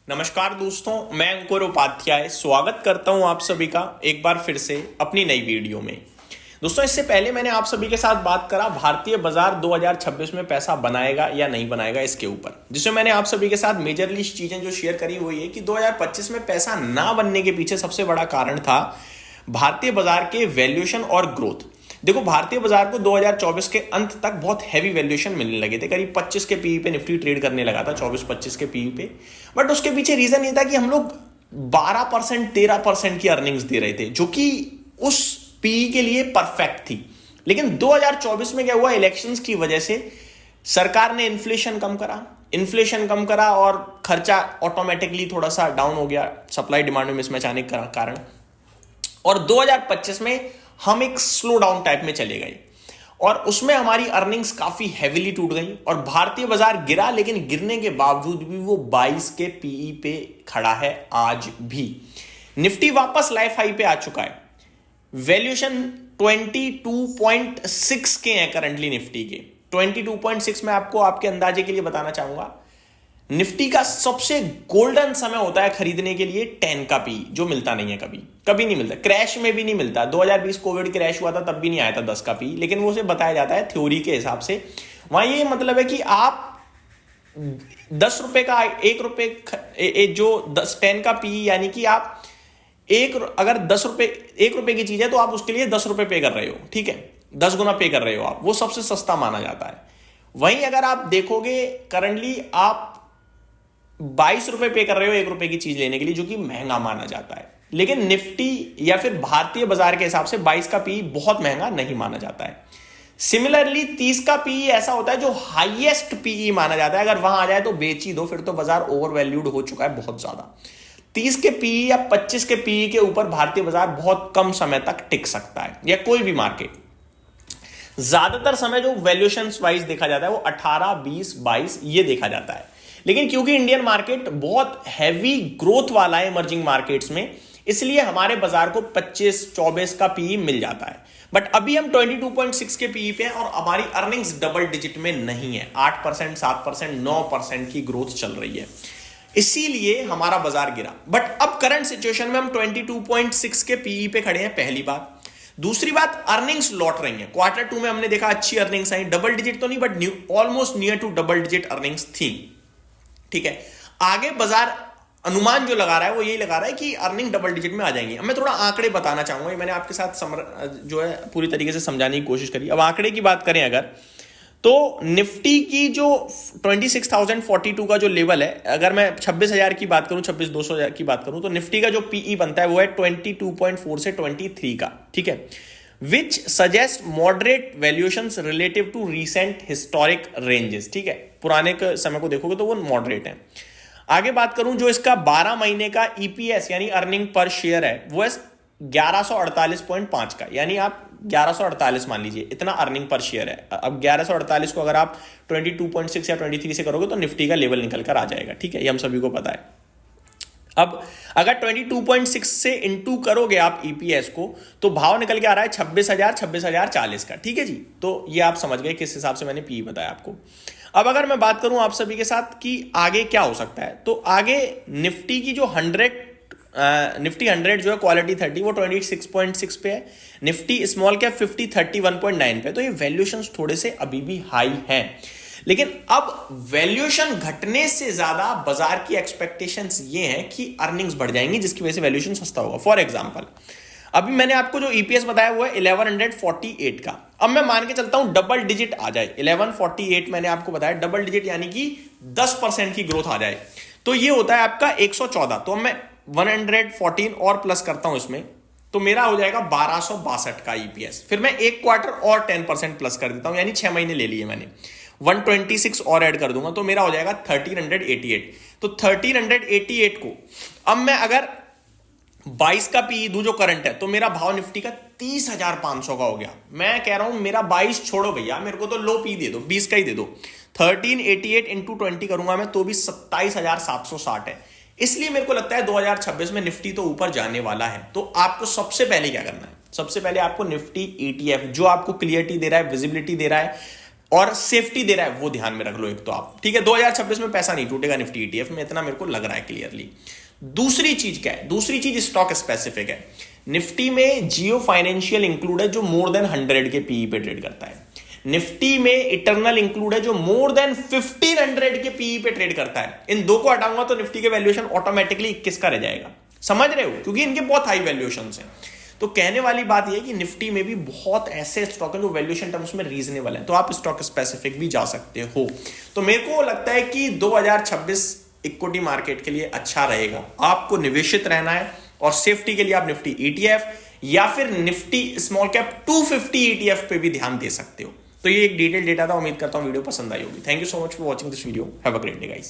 नमस्कार दोस्तों, मैं अंकुर उपाध्याय स्वागत करता हूं आप सभी का एक बार फिर से अपनी नई वीडियो में। दोस्तों, इससे पहले मैंने आप सभी के साथ बात करा भारतीय बाजार 2026 में पैसा बनाएगा या नहीं बनाएगा इसके ऊपर, जिसमें मैंने आप सभी के साथ मेजरली चीजें जो शेयर करी वो ये कि 2025 में पैसा ना बनने के पीछे सबसे बड़ा कारण था भारतीय बाजार के वैल्यूएशन और ग्रोथ। देखो, भारतीय बाजार को 2024 के अंत तक बहुत हैवी वैल्यूएशन मिलने लगे थे। करीब 25 के पीई पे निफ्टी ट्रेड करने लगा था, 24-25 के पीई पे। बट उसके पीछे रीजन ये था कि हम लोग 12% 13% की अर्निंग्स दे रहे थे, जो कि उस पीई के लिए परफेक्ट थी। लेकिन 2024 में क्या हुआ, इलेक्शंस की वजह से सरकार ने इन्फ्लेशन कम करा और खर्चा ऑटोमेटिकली थोड़ा सा डाउन हो गया, सप्लाई डिमांड में मिसमैच आने के कारण। और 2025 में हम एक स्लो डाउन टाइप में चले गए और उसमें हमारी अर्निंग्स काफी हेवीली टूट गई और भारतीय बाजार गिरा। लेकिन गिरने के बावजूद भी वो 22 के पीई पे खड़ा है आज भी। निफ्टी वापस लाइफ हाई पे आ चुका है। वैल्यूएशन 22.6 के हैं करंटली निफ्टी के। 22.6 में आपको आपके अंदाजे के लिए बताना चाहूंगा, निफ्टी का सबसे गोल्डन समय होता है खरीदने के लिए 10 का पी, जो मिलता नहीं है, कभी नहीं मिलता। क्रैश में भी नहीं मिलता। 2020 कोविड क्रैश हुआ था तब भी नहीं आया था 10 का पी, लेकिन वो उसे बताया जाता है थ्योरी के हिसाब से। वहां ये मतलब है कि आप 10 रुपए का 1 रुपए जो 10 का पी, यानी कि आप अगर 10 रुपए 1 रुपए की चीज है तो आप उसके लिए 10 रुपए पे कर रहे हो, ठीक है, 10 गुना पे कर रहे हो आप, वो सबसे सस्ता माना जाता है। वहीं अगर आप देखोगे करंटली आप 22 रुपए पे कर रहे हो 1 रुपए की चीज लेने के लिए, जो कि महंगा माना जाता है। लेकिन निफ्टी या फिर भारतीय बाजार के हिसाब से 22 का पी बहुत महंगा नहीं माना जाता है। सिमिलरली 30 का पी ऐसा होता है जो हाईएस्ट पीई माना जाता है। अगर वहां आ जाए तो बेच ही दो, फिर तो बाजार ओवर वैल्यूड हो चुका है बहुत ज्यादा। 30 के पीई या 25 के पीई के ऊपर भारतीय बाजार बहुत कम समय तक टिक सकता है, या कोई भी मार्केट। ज्यादातर समय जो वैल्यूएशन वाइज देखा जाता है वो 18, 20, 22 ये देखा जाता है। लेकिन क्योंकि इंडियन मार्केट बहुत हैवी ग्रोथ वाला है इमर्जिंग मार्केट्स में, इसलिए हमारे बाजार को 25-24 का पीई मिल जाता है। बट अभी हम 22.6 के पीई पे हैं और हमारी अर्निंग्स डबल डिजिट में नहीं है। 8%, 7%, 9% की ग्रोथ चल रही है, इसीलिए हमारा बाजार गिरा। बट अब करंट सिचुएशन में हम 22.6 के पीई पे खड़े हैं, पहली बात। दूसरी बात, अर्निंग्स लौट रही हैं। Q2 में हमने देखा अच्छी अर्निंग्स आई, डबल डिजिट तो नहीं but almost near to double digit earnings थी, ठीक है। आगे बाजार अनुमान जो लगा रहा है वो यही लगा रहा है कि अर्निंग डबल डिजिट में आ जाएंगे। अब मैं थोड़ा आंकड़े बताना चाहूंगा, मैंने आपके साथ जो है पूरी तरीके से समझाने की कोशिश करी। अब आंकड़े की बात करें अगर, तो निफ्टी की जो 26,042 का जो लेवल है, अगर मैं 26,000 की बात करूं, 26,200 की बात करूं, तो निफ्टी का जो पीई बनता है वो है 22.4 से 23 का, ठीक है, which suggest moderate valuations relative to recent historic ranges, ठीक है। पुराने समय को देखोगे तो वो मॉडरेट है। आगे बात करूं, जो इसका 12 महीने का ईपीएस यानी अर्निंग पर शेयर है वो है 1148.5 का, यानी आप 1148 मान लीजिए, इतना अर्निंग पर शेयर है। अब 1148 को अगर आप 22.6 या 23 से करोगे तो निफ्टी का लेवल निकल कर आ जाएगा, ठीक है, ये हम सभी को पता है। अब अगर 22.6 से इंटू करोगे आप ईपीएस को, तो भाव निकल के आ रहा है 26,040 का, ठीक है जी। तो ये आप समझ गए किस हिसाब से मैंने पी बताया आपको। अब अगर मैं बात करूं आप सभी के साथ कि आगे क्या हो सकता है, तो आगे निफ्टी की जो निफ्टी 100 जो है क्वालिटी 30 वो 26.6 पे है। निफ्टी स्मॉल कैप 50 31.9 पे। तो ये वैल्यूएशंस थोड़े से अभी भी हाई हैं, लेकिन अब वैल्यूएशन घटने से ज्यादा बाजार की एक्सपेक्टेशंस ये हैं कि अर्निंग्स बढ़ जाएंगी, जिसकी वजह से वैल्यूएशन सस्ता होगा। फॉर एग्जांपल, अभी मैंने आपको जो ईपीएस बताया वो है 1148 का। अब मैं मान के चलता हूं डबल डिजिट आ जाए, 1148 मैंने आपको बताया डबल डिजिट यानी कि 10% की ग्रोथ आ जाए, तो ये होता है आपका 114। तो अब मैं 114 और प्लस करता हूं इसमें, तो मेरा हो जाएगा 1262 का ईपीएस। फिर मैं एक क्वार्टर और 10% प्लस कर देता हूं, यानी 6 महीने ले लिए मैंने, 126 और ऐड कर दूंगा तो मेरा हो जाएगा 1388। तो 1388 को अब मैं अगर 22 का पी दूं जो करंट है, तो मेरा भाव निफ्टी का 30,500 का हो गया। मैं कह रहा हूं मेरा 22 छोड़ो भैया, मेरे को तो लो पी दे दो, 20 का ही दे दो। 1388 इंटू 20 करूंगा मैं तो भी 27,760 है। इसलिए मेरे को लगता है 2026 में निफ्टी तो ऊपर जाने वाला है। तो आपको सबसे पहले क्या करना है, सबसे पहले आपको निफ्टी ईटीएफ जो आपको क्लियरिटी दे रहा है, विजिबिलिटी दे रहा है, और सेफ्टी दे रहा है, वो ध्यान में रख लो एक तो आप, ठीक है। 2026 में पैसा नहीं टूटेगा निफ्टी ईटीएफ में, इतना मेरे को लग रहा है क्लियरली। दूसरी चीज क्या है? दूसरी चीज स्टॉक स्पेसिफिक है। निफ्टी में जियो फाइनेंशियल इंक्लूड है जो मोर देन 100 के पीई पे ट्रेड करता है। निफ्टी में इटरनल इंक्लूड है जो मोर देन 1500 के पीई पे ट्रेड करता है। इन दो को हटाऊंगा तो निफ्टी के वैल्यूएशन ऑटोमेटिकली 21 का रह जाएगा, समझ रहे हो, क्योंकि इनके बहुत हाई वैल्यूएशन है। तो कहने वाली बात यह है कि निफ्टी में भी बहुत ऐसे स्टॉक हैं जो वैल्यूएशन टर्म्स में रीजनेबल है, तो आप स्टॉक स्पेसिफिक भी जा सकते हो। तो मेरे को लगता है कि 2026 इक्विटी मार्केट के लिए अच्छा रहेगा। आपको निवेशित रहना है और सेफ्टी के लिए आप निफ्टी ईटीएफ या फिर निफ्टी स्मॉल कैप 250 ईटीएफ पे भी ध्यान दे सकते हो। तो ये एक डिटेल डेटा था, उम्मीद करता हूं वीडियो पसंद आई होगी। Thank you so much for watching this video. Have a great day guys.